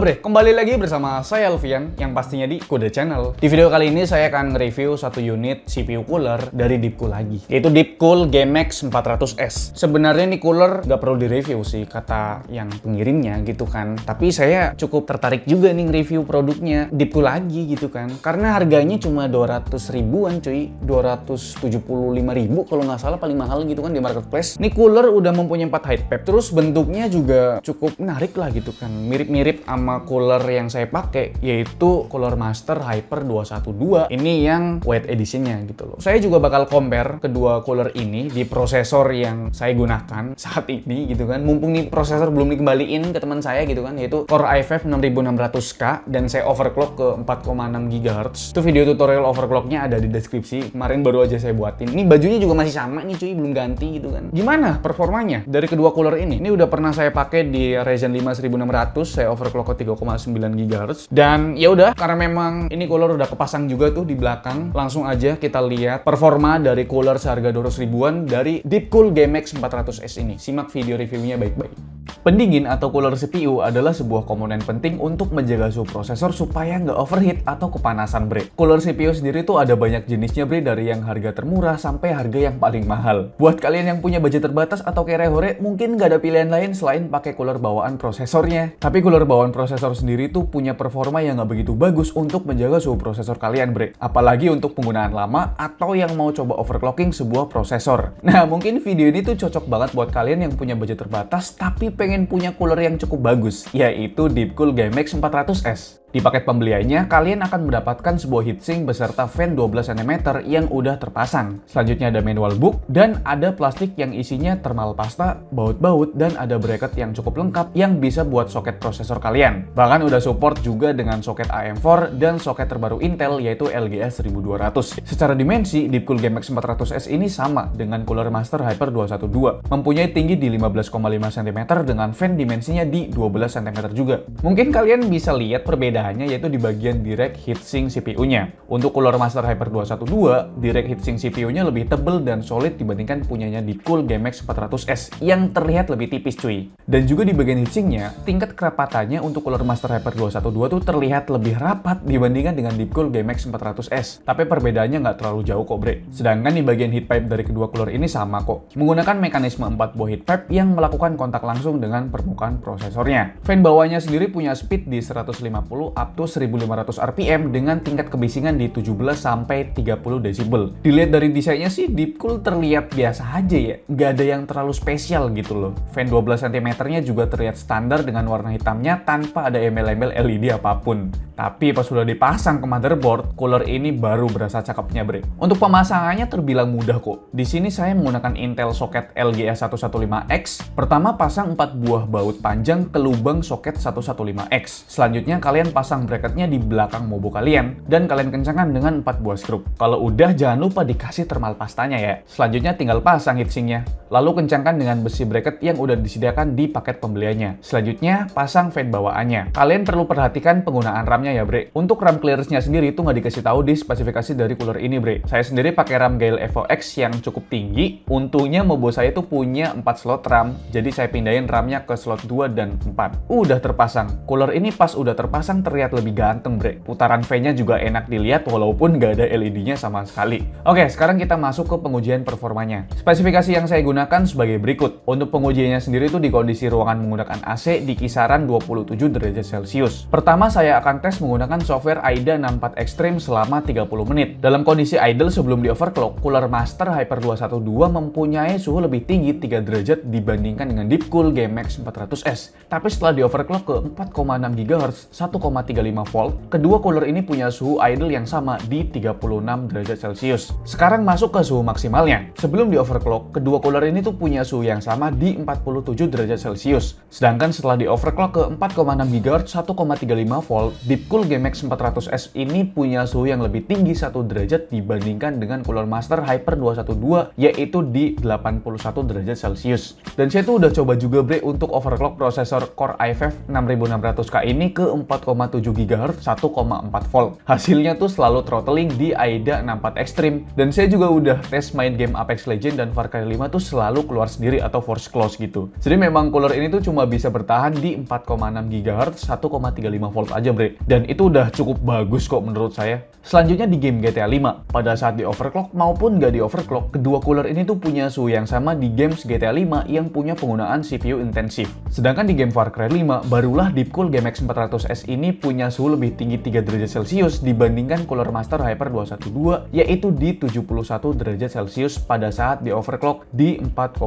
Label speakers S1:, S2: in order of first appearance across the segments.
S1: Bre, kembali lagi bersama saya Alfian yang pastinya di Kode Channel. Di video kali ini saya akan nge-review satu unit CPU cooler dari Deepcool lagi, yaitu Deepcool GMX 400S. Sebenarnya ini cooler nggak perlu direview sih kata yang pengirimnya gitu kan, tapi saya cukup tertarik juga nih nge-review produknya Deepcool lagi gitu kan, karena harganya cuma 200 ribuan cuy, 275 ribu kalau nggak salah paling mahal gitu kan di marketplace. Ini cooler udah mempunyai 4 height pad, terus bentuknya juga cukup menarik lah gitu kan, mirip-mirip sama cooler yang saya pakai, yaitu Cooler Master Hyper 212. Ini yang white editionnya gitu loh. Saya juga bakal compare kedua cooler ini di prosesor yang saya gunakan saat ini gitu kan, mumpung nih prosesor belum dikembaliin ke teman saya gitu kan, yaitu Core i5 6600K dan saya overclock ke 4,6 GHz. Itu video tutorial overclocknya ada di deskripsi, kemarin baru aja saya buatin. Ini bajunya juga masih sama nih cuy, belum ganti gitu kan. Gimana performanya dari kedua cooler ini? Ini udah pernah saya pakai di Ryzen 5 1600, saya overclock ke 3,9 GHz. Dan ya udah, karena memang ini cooler udah kepasang juga tuh di belakang, langsung aja kita lihat performa dari cooler seharga 200 ribuan dari Deepcool GMX 400S ini. Simak video reviewnya baik-baik. Pendingin atau cooler CPU adalah sebuah komponen penting untuk menjaga suhu prosesor supaya nggak overheat atau kepanasan, bre. Cooler CPU sendiri tuh ada banyak jenisnya, bre, dari yang harga termurah sampai harga yang paling mahal. Buat kalian yang punya budget terbatas atau kere hore, mungkin nggak ada pilihan lain selain pakai cooler bawaan prosesornya. Tapi cooler bawaan prosesor sendiri tuh punya performa yang nggak begitu bagus untuk menjaga suhu prosesor kalian, bre. Apalagi untuk penggunaan lama atau yang mau coba overclocking sebuah prosesor. Nah, mungkin video ini tuh cocok banget buat kalian yang punya budget terbatas tapi pengen punya cooler yang cukup bagus, yaitu Deepcool GMX 400S. Di paket pembeliannya, kalian akan mendapatkan sebuah heatsink beserta fan 12 cm yang udah terpasang. Selanjutnya ada manual book, dan ada plastik yang isinya thermal pasta, baut-baut, dan ada bracket yang cukup lengkap yang bisa buat soket prosesor kalian. Bahkan udah support juga dengan soket AM4 dan soket terbaru Intel yaitu LGA 1200. Secara dimensi, Deepcool GMX 400S ini sama dengan Cooler Master Hyper 212. Mempunyai tinggi di 15,5 cm dengan fan dimensinya di 12 cm juga. Mungkin kalian bisa lihat perbedaannya yaitu di bagian direct heatsink CPU-nya. Untuk Cooler Master Hyper 212, direct heatsink CPU-nya lebih tebal dan solid dibandingkan punyanya Deepcool GMX 400S yang terlihat lebih tipis cuy. Dan juga di bagian heatsinknya, tingkat kerapatannya untuk Cooler Master Hyper 212 tuh terlihat lebih rapat dibandingkan dengan Deepcool GMX 400S. Tapi perbedaannya nggak terlalu jauh kok, bre. Sedangkan di bagian heat pipe dari kedua cooler ini sama kok. Menggunakan mekanisme 4 buah heat pipe yang melakukan kontak langsung dengan permukaan prosesornya. Fan bawahnya sendiri punya speed di 150 up to 1500 RPM dengan tingkat kebisingan di 17 sampai 30 desibel. Dilihat dari desainnya sih Deepcool terlihat biasa aja ya, nggak ada yang terlalu spesial gitu loh. Fan 12 cm-nya juga terlihat standar dengan warna hitamnya tanpa ada embel-embel LED apapun. Tapi pas sudah dipasang ke motherboard, cooler ini baru berasa cakepnya, bre. Untuk pemasangannya terbilang mudah kok. Di sini saya menggunakan Intel soket LGA 115X. Pertama pasang 4 buah baut panjang ke lubang soket 115X. Selanjutnya kalian pasang bracketnya di belakang mobo kalian dan kalian kencangkan dengan 4 buah skrup. Kalau udah jangan lupa dikasih thermal pastanya ya. Selanjutnya tinggal pasang heatsinknya. Lalu kencangkan dengan besi bracket yang udah disediakan di paket pembeliannya. Selanjutnya pasang fan bawaannya. Kalian perlu perhatikan penggunaan RAM-nya ya, bre. Untuk RAM clearance-nya sendiri itu nggak dikasih tahu di spesifikasi dari cooler ini, bre. Saya sendiri pakai RAM Gale Evo X yang cukup tinggi. Untungnya mobo saya tuh punya 4 slot RAM, jadi saya pindahin RAM-nya ke slot 2 dan 4. Udah terpasang. Cooler ini pas udah terpasang terlihat lebih ganteng, bre. Putaran fan-nya juga enak dilihat walaupun nggak ada LED-nya sama sekali. Oke, sekarang kita masuk ke pengujian performanya. Spesifikasi yang saya gunakan sebagai berikut. Untuk pengujiannya sendiri itu di kondisi ruangan menggunakan AC di kisaran 27 derajat Celcius. Pertama saya akan tes menggunakan software AIDA 64 Extreme selama 30 menit. Dalam kondisi idle sebelum di overclock, Cooler Master Hyper 212 mempunyai suhu lebih tinggi 3 derajat dibandingkan dengan Deepcool GMX 400S. Tapi setelah di overclock ke 4,6 GHz 1,35 volt, kedua cooler ini punya suhu idle yang sama di 36 derajat Celcius. Sekarang masuk ke suhu maksimalnya. Sebelum di overclock, kedua cooler ini tuh punya suhu yang sama di 47 derajat Celcius. Sedangkan setelah di overclock ke 4,6 GHz 1,35 volt, Deepcool Deepcool GameX 400S ini punya suhu yang lebih tinggi 1 derajat dibandingkan dengan Cooler Master Hyper 212, yaitu di 81 derajat Celcius. Dan saya tuh udah coba juga bre untuk overclock prosesor Core i5 6600K ini ke 4,7 GHz 1,4 volt. Hasilnya tuh selalu throttling di AIDA 64 Extreme. Dan saya juga udah tes main game Apex Legends dan Far Cry 5 tuh selalu keluar sendiri atau force close gitu. Jadi memang cooler ini tuh cuma bisa bertahan di 4,6 GHz 1,35 volt aja bre. Dan itu udah cukup bagus kok menurut saya. Selanjutnya di game GTA 5. Pada saat di overclock maupun nggak di overclock, kedua cooler ini tuh punya suhu yang sama di games GTA 5 yang punya penggunaan CPU intensif. Sedangkan di game Far Cry 5, barulah Deepcool GameX 400S ini punya suhu lebih tinggi 3 derajat Celcius dibandingkan Cooler Master Hyper 212, yaitu di 71 derajat Celcius pada saat di overclock di 4,6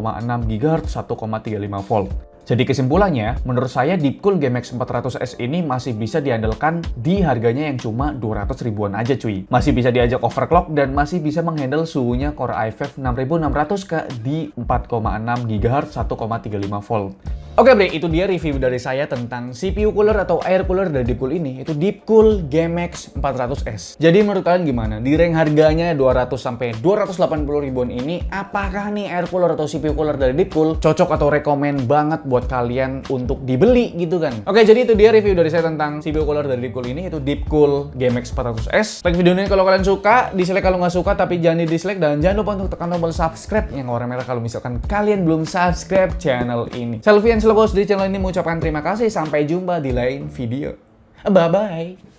S1: GHz 1,35 volt. Jadi kesimpulannya, menurut saya Deepcool GameX 400S ini masih bisa diandalkan di harganya yang cuma 200 ribuan aja cuy. Masih bisa diajak overclock dan masih bisa menghandle suhunya Core i5 6600K di 4,6 GHz 1,35 volt. Oke bre, itu dia review dari saya tentang CPU cooler atau air cooler dari Deepcool ini. Itu Deepcool GameX 400S. Jadi menurut kalian gimana? Di rank harganya 200 sampai 280 ribuan ini, apakah nih air cooler atau CPU cooler dari Deepcool cocok atau rekomen banget buat kalian untuk dibeli gitu kan? Oke, jadi itu dia review dari saya tentang CPU cooler dari Deepcool ini, itu Deepcool GameX 400S. Like video ini kalau kalian suka, dislike kalau nggak suka, tapi jangan di dislike, dan jangan lupa untuk tekan tombol subscribe yang warna merah kalau misalkan kalian belum subscribe channel ini. Selvian Selogos di channel ini mengucapkan terima kasih, sampai jumpa di lain video. Bye bye.